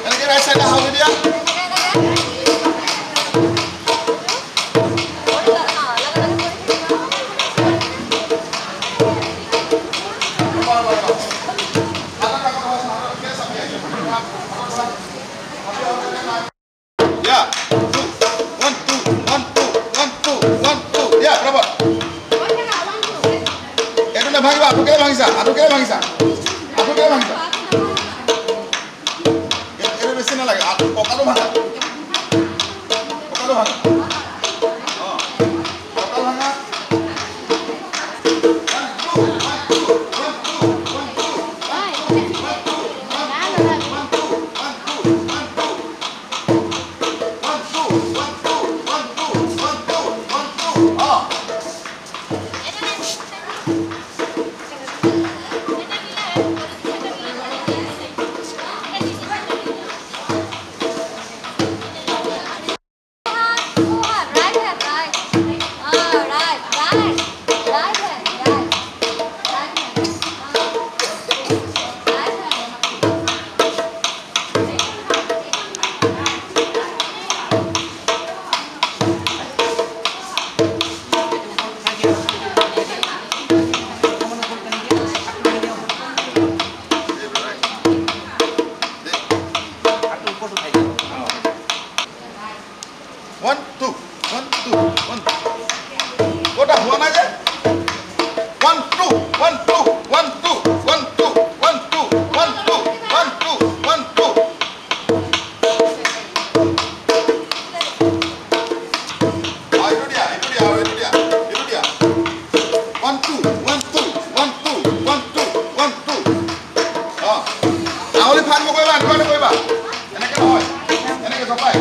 এনেকৈ ৰাইট চাইডে হাউলি দিয়া ভাঙিবা আঁঠুকেৰে ভাঙিছা আঁঠুকেৰে ভাঙিছা আঁঠুকেৰে ভাঙিছা এইটো বেছি নালাগে কঁকালো ভাঙা কঁকালো ভাঙা অঁ কঁকাল ভাঙা What a one again? 1, 2, 1, 2, 1, 2, 1, 2, 1, 2, 1, 2, 1, 2, 1, 2. Itu dia. 1, 2, 1, 2, 1, 2, 1, 2, 1, 2. Oh. Aholi fan mo koiba, anko koiba. Enake hoy. Enake sopai.